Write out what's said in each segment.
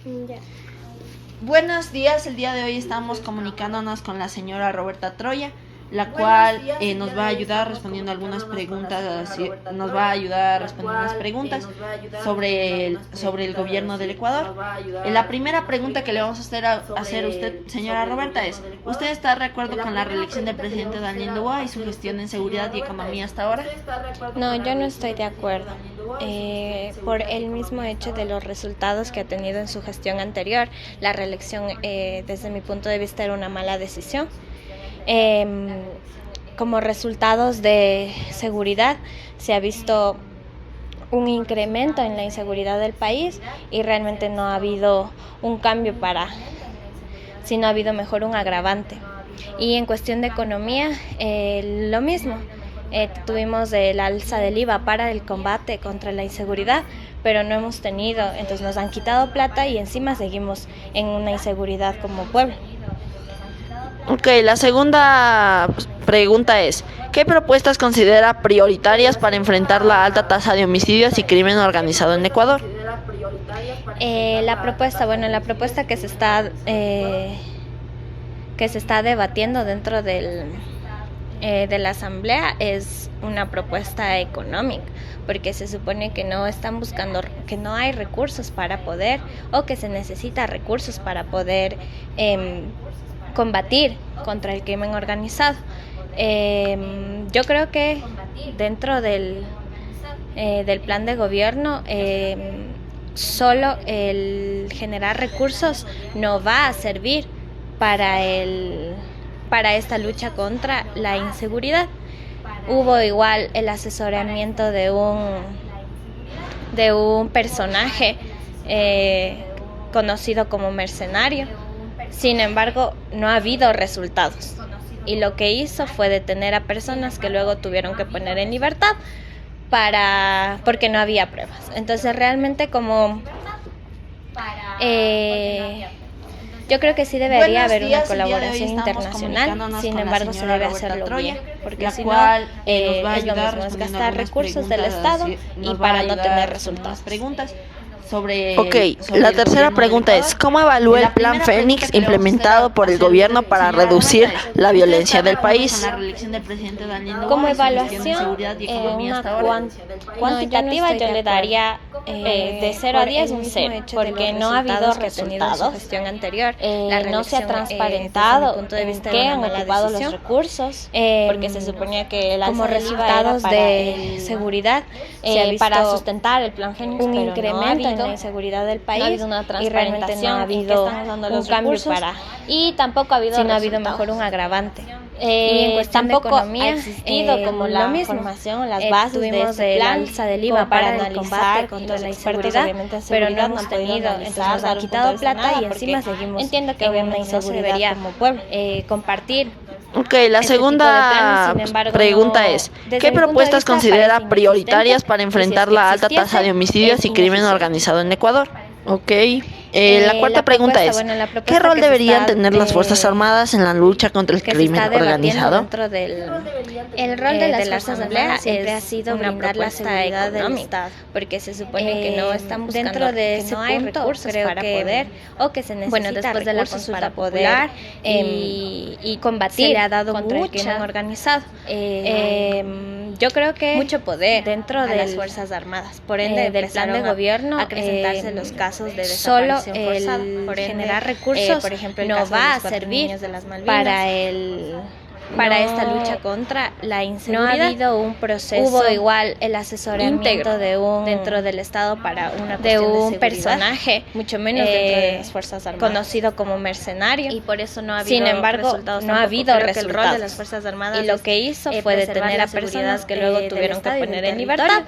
Ya. Buenos días, el día de hoy estamos comunicándonos con la señora Roberta Troya, la cual nos va a ayudar respondiendo algunas preguntas, sobre el gobierno del Ecuador. La primera pregunta que le vamos a hacer a usted, señora Roberta, es: ¿usted está de acuerdo con la reelección del presidente Daniel Noboa y su gestión en seguridad y economía hasta ahora? No, yo no estoy de acuerdo. Por el mismo hecho de los resultados que ha tenido en su gestión anterior, la reelección, desde mi punto de vista, era una mala decisión. Como resultados de seguridad, se ha visto un incremento en la inseguridad del país y realmente no ha habido un cambio sino ha habido mejor un agravante. Y en cuestión de economía, lo mismo. Tuvimos el alza del IVA para el combate contra la inseguridad, pero no hemos tenido, entonces nos han quitado plata y encima seguimos en una inseguridad como pueblo. Ok, la segunda pregunta es: ¿qué propuestas considera prioritarias para enfrentar la alta tasa de homicidios y crimen organizado en Ecuador? La propuesta que se está debatiendo dentro de la asamblea es una propuesta económica, porque se supone que no están buscando, que no hay recursos para poder, o que se necesita recursos para poder combatir contra el crimen organizado. Yo creo que dentro del plan de gobierno, solo el generar recursos no va a servir para esta lucha contra la inseguridad. Hubo igual el asesoramiento de un personaje conocido como mercenario. Sin embargo, no ha habido resultados. Y lo que hizo fue detener a personas que luego tuvieron que poner en libertad porque no había pruebas. Entonces, realmente yo creo que sí debería haber una colaboración internacional, sin embargo se debe hacerlo bien, porque si no, es lo mismo, es gastar recursos del Estado y para no tener resultados. La tercera pregunta es: ¿cómo evalúa el Plan Fénix implementado por el gobierno para reducir la violencia del país? Como evaluación, cuantitativa, yo le daría de 0 a 10 un 0, porque no ha habido resultados. En gestión anterior, no se ha transparentado en qué han ocupado los recursos, porque se suponía que el alza del IVA era para seguridad, para sustentar el Plan Fénix, un incremento en la inseguridad del país, no ha habido una transparentación, y realmente no ha habido un cambio y tampoco ha habido mejor un agravante. Y en tampoco de economía, ha existido como la formación, las bases de ese plan, alza del IVA para el combate contra la inseguridad, pero no hemos tenido, entonces nos han quitado plata y encima seguimos. Entiendo que obviamente no se debería como pueblo compartir. Ok, la segunda pregunta es: ¿qué propuestas considera prioritarias para enfrentar la alta tasa de homicidios y crimen organizado en Ecuador? Ok. La cuarta pregunta es: ¿qué rol deberían tener las Fuerzas Armadas en la lucha contra el crimen organizado? El rol de las Fuerzas Armadas siempre ha sido brindar la seguridad del Estado, porque se supone que no están buscando, dentro de ese no hay recursos para poder, o que se necesita después de la consulta popular y combatir, se le ha dado contra el crimen organizado. Yo creo que mucho poder dentro de las Fuerzas Armadas, por ende del plan de gobierno, acrecentarse los casos de desaparición forzada, por generar recursos, por ejemplo, no va a servir para esta lucha contra la inseguridad. No ha habido un proceso. Hubo igual el asesoramiento dentro del Estado para una cuestión de un personaje, mucho menos dentro de las Fuerzas Armadas, conocido como mercenario, y por eso no ha habido. Sin embargo, resultados. No ha habido resultados. El rol de las Fuerzas Armadas, y lo que hizo fue detener a personas que luego tuvieron que poner en libertad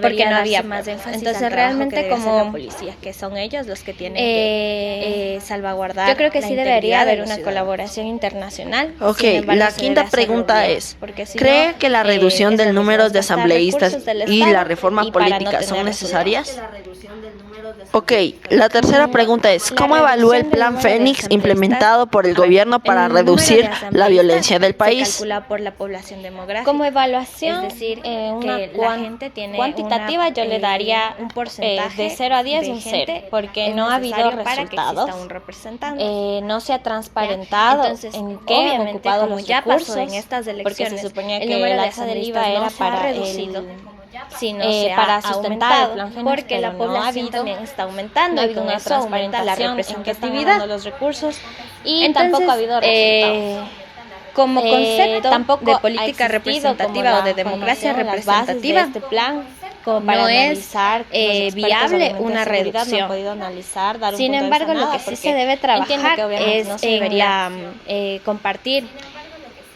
porque no había más énfasis. Entonces realmente como la policía, que son ellos los que tienen que salvaguardar. Yo creo que sí debería haber una colaboración internacional. Ok, la quinta pregunta es: ¿cree que la reducción del número de asambleístas y la reforma política son necesarias? Ok, la tercera pregunta es, ¿cómo evalúa el Plan Fénix implementado por el gobierno para reducir la violencia del país? Se calcula por la población demográfica. Como evaluación, es decir, la gente tiene cuantitativa, yo le daría un porcentaje de 0 a 10, un 0, porque no ha habido resultados, no se ha transparentado en qué han ocupado los recursos, en estas elecciones, porque se suponía que el alza del IVA era para reducido. Para sustentar el plan Fénix, porque la población también está aumentando y con eso aumenta la representatividad de los recursos y tampoco ha habido resultados. Como concepto de política representativa o de democracia representativa, este plan no es viable una reducción. Sin embargo, lo que sí se debe trabajar es en compartir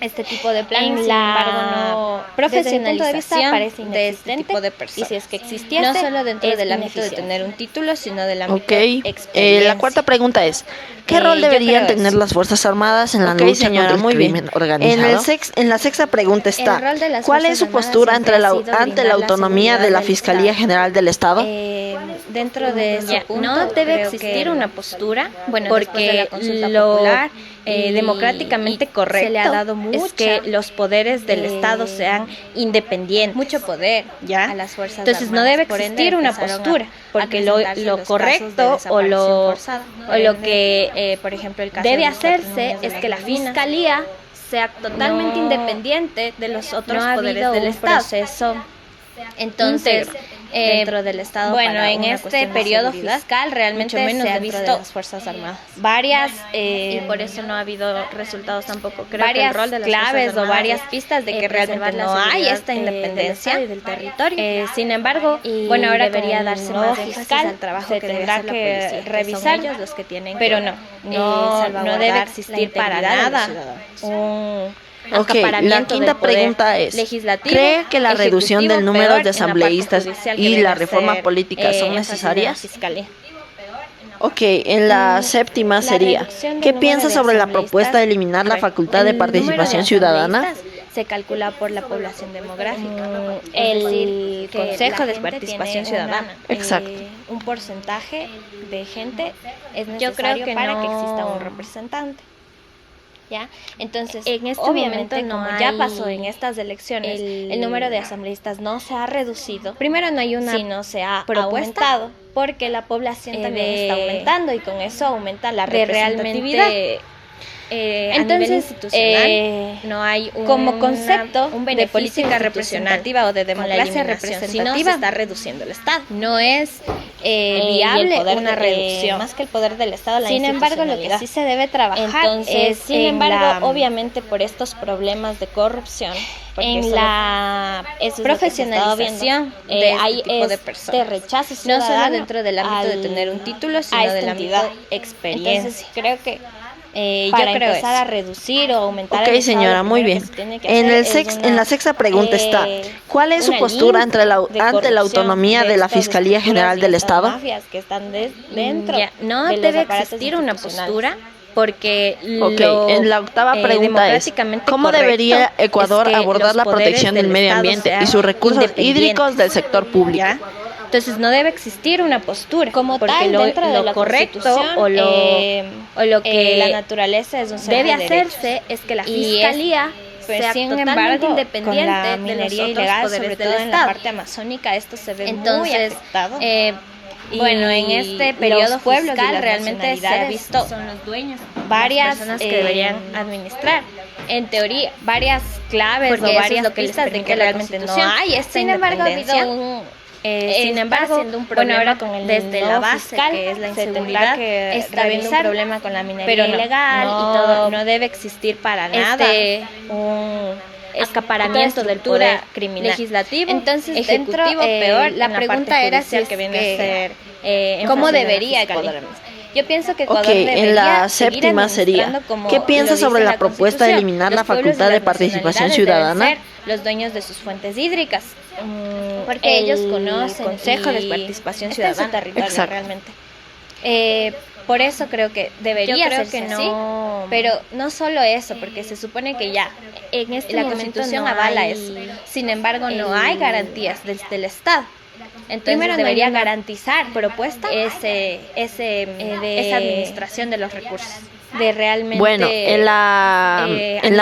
este tipo de plan, sin embargo, no profesionalización de este tipo de personas. Y si es que existiese, no solo dentro del ámbito de tener un título, sino del ámbito de experiencia. La cuarta pregunta es, ¿qué rol deberían tener las Fuerzas Armadas en la lucha contra el crimen organizado? En la sexta pregunta está, ¿cuál es su postura ante la autonomía de la Fiscalía General del Estado? Dentro de ese punto, no debe existir una postura, porque lo democráticamente correcto se le ha dado es que los poderes del Estado sean independientes, mucho poder a las Fuerzas Armadas. Entonces no debe existir una postura, porque lo correcto o lo que, por ejemplo, el caso debe hacerse es que la Fiscalía sea totalmente independiente de los otros poderes del Estado. Entonces, dentro del Estado, en este periodo fiscal realmente se ha visto las Fuerzas Armadas varias y por eso no ha habido resultados tampoco. Creo varias que el rol de las claves o varias pistas de que realmente no hay esta independencia del territorio. Sin embargo, ahora debería darse más fiscal al trabajo se que tendrá que revisar ellos los que tienen, pero no debe existir para nada Ok, la quinta pregunta es, ¿cree que la reducción del número de asambleístas y la reforma política son necesarias? Ok, en la séptima sería, ¿qué piensa sobre la propuesta de eliminar la facultad de participación ciudadana? Se calcula por la población demográfica, el Consejo de Participación Ciudadana. Exacto. Un porcentaje de gente es necesario para que exista un representante. ¿Ya? Entonces, en este momento, como ya pasó en estas elecciones, el número de asambleístas no se ha reducido. Primero, no hay una, sino se ha aumentado, porque la población también está aumentando y con eso aumenta la representatividad. Entonces, a nivel institucional, no hay como concepto de política representativa o de democracia representativa, sino se está reduciendo el Estado. No es viable una reducción. Más que el poder del Estado, la sin embargo, lo que sí se debe trabajar es, sin embargo, obviamente por estos problemas de corrupción, en la profesionalización hay este de rechazo ciudadano, no solo dentro del ámbito de tener un título, sino del ámbito de experiencia. Entonces, creo que para empezar a reducir o aumentar el señora, muy bien. En la sexta pregunta está, ¿cuál es su postura ante la autonomía de la Fiscalía General del Estado? Que están dentro no debe existir una postura, porque en la octava pregunta es, ¿cómo debería Ecuador abordar la protección del medio ambiente y sus recursos hídricos del sector público? Entonces no debe existir una postura como porque tal dentro de lo correcto o lo que la naturaleza es un ser debe hacerse es que la fiscalía sea totalmente independiente de minería ilegal, sobre todo en la parte amazónica. Esto se ve muy afectado. En este periodo fiscal realmente se ha visto son los dueños, varias personas que deberían administrar. En teoría, varias claves o varias pistas de que realmente no hay esta independencia. Sin embargo, siendo un problema ahora con el desde la base, fiscal, que es la inseguridad, que está habiendo un problema con la minería ilegal y todo. No debe existir para nada un acaparamiento del poder criminal legislativo, entonces ejecutivo, peor. La pregunta era si es que viene a ser cómo debería Ecuador. Yo pienso que Ecuador en la séptima sería, ¿qué piensa sobre la propuesta de eliminar la facultad de participación ciudadana? Los dueños de sus fuentes hídricas, porque ellos conocen el Consejo de Participación Ciudadana, su territorio realmente. Por eso creo que debería ser que no, pero no solo eso, porque se supone que ya en la Constitución avala eso. Sin embargo, no hay garantías desde el Estado. Entonces primero debería garantizar esa administración de los recursos. De realmente, bueno, en la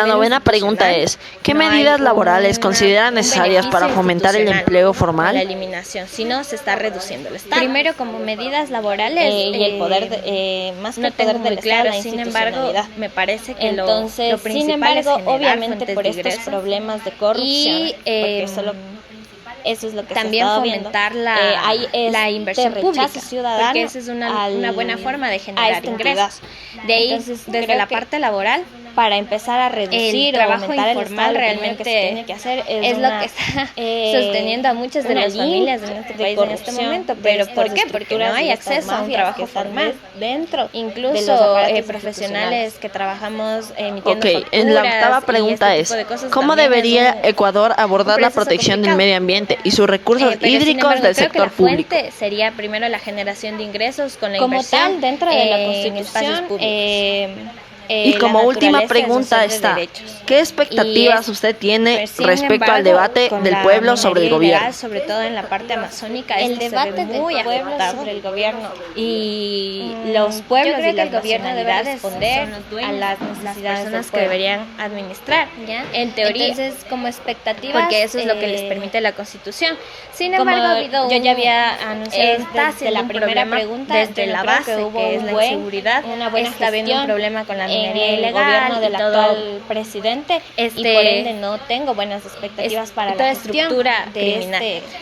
novena pregunta es, ¿qué medidas laborales consideran necesarias para fomentar el empleo formal? La eliminación, si no se está reduciendo el Estado. Primero, como medidas laborales y el poder, más que no tengo muy claro, sin embargo, me parece que entonces, lo principal es obviamente por estos problemas de corrupción, y eso es lo que también se fomentar la inversión pública ciudadana, porque esa es una buena forma de generar ingresos. De ahí, entonces, desde la parte laboral, para empezar a reducir el trabajo informal, realmente que se tiene que hacer es lo que está sosteniendo a muchas de las familias en este país en este momento. Pero ¿por qué? Porque no hay acceso a un trabajo formal dentro, incluso profesionales que trabajamos emitiendo facturas. En la octava pregunta es, ¿cómo debería Ecuador abordar la protección del medio ambiente y sus recursos hídricos del sector público? La fuente sería primero la generación de ingresos con la inversión como tal dentro de la Constitución. Y como última pregunta está, ¿qué expectativas usted tiene respecto al debate del pueblo sobre el gobierno? Sobre todo en la parte amazónica, el debate del pueblo sobre el gobierno y los pueblos y el gobierno debe responder a las necesidades que deberían administrar, ¿ya? En teoría, entonces como expectativas, porque eso es lo que les permite la Constitución. Sin embargo, yo ya había anunciado desde la primera pregunta, desde la base, que es la inseguridad, está habiendo un problema con la minería ilegal, el gobierno del actual presidente, y por ende no tengo buenas expectativas para la estructura criminal.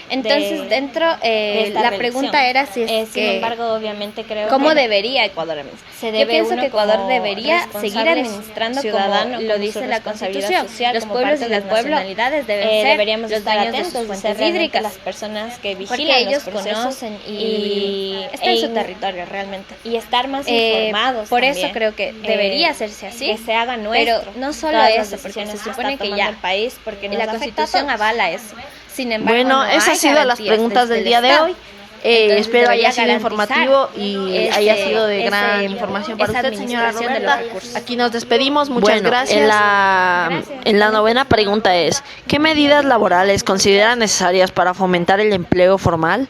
Entonces, dentro la pregunta era si es sin embargo, obviamente creo ¿cómo debería Ecuador administrar? Yo pienso que Ecuador debería seguir administrando como lo dice la Constitución. Los pueblos y las nacionalidades deberíamos estar atentos a las fuentes hídricas, las personas que vigilan los procesos, conocen y están en su territorio realmente, y estar más informados. Por eso creo que debería hacerse así, que se haga nuestro. Pero no solo eso, porque se supone que ya el país, porque la Constitución avala eso. Sin embargo, bueno, esas han sido las preguntas del día de hoy. Espero haya sido informativo y haya sido de gran información para usted, señora Roberta. Aquí nos despedimos, muchas gracias. En la novena pregunta es, ¿qué medidas laborales considera necesarias para fomentar el empleo formal?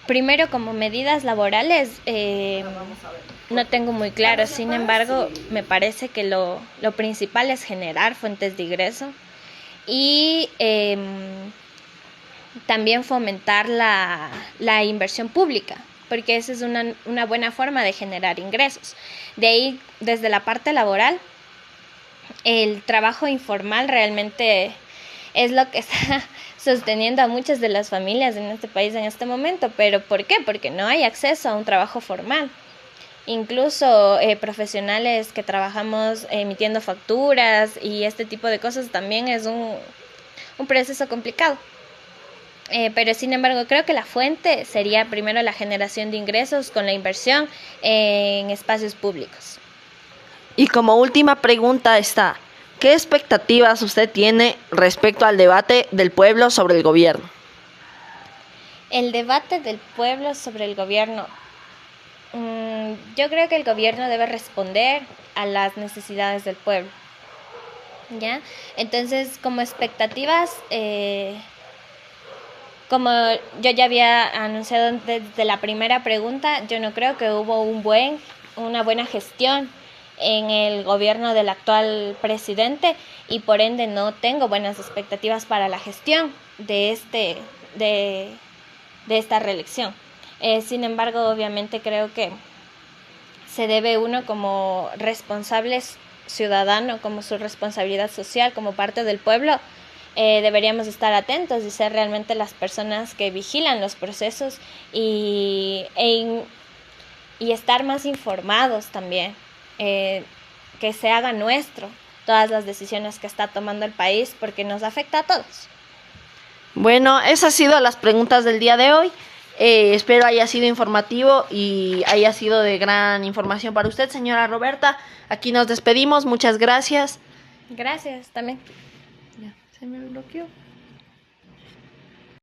Primero, como medidas laborales, no tengo muy claro. Sin embargo, me parece que lo principal es generar fuentes de ingreso y también fomentar la inversión pública, porque esa es una buena forma de generar ingresos. De ahí, desde la parte laboral, el trabajo informal realmente es lo que está sosteniendo a muchas de las familias en este país en este momento. ¿Pero por qué? Porque no hay acceso a un trabajo formal. Incluso profesionales que trabajamos emitiendo facturas y este tipo de cosas también es un proceso complicado. Pero sin embargo creo que la fuente sería primero la generación de ingresos con la inversión en espacios públicos. Y como última pregunta está, ¿qué expectativas usted tiene respecto al debate del pueblo sobre el gobierno? El debate del pueblo sobre el gobierno, yo creo que el gobierno debe responder a las necesidades del pueblo, ¿ya? Entonces, como expectativas, como yo ya había anunciado desde la primera pregunta, yo no creo que hubo una buena gestión en el gobierno del actual presidente y por ende no tengo buenas expectativas para la gestión de esta reelección. Sin embargo, obviamente creo que se debe uno como responsable ciudadano, como su responsabilidad social, como parte del pueblo, deberíamos estar atentos y ser realmente las personas que vigilan los procesos y estar más informados también, que se haga nuestro todas las decisiones que está tomando el país porque nos afecta a todos. Bueno, esas han sido las preguntas del día de hoy. Espero haya sido informativo y haya sido de gran información para usted, señora Roberta. Aquí nos despedimos, muchas gracias. Gracias también. Ya, se me bloqueó.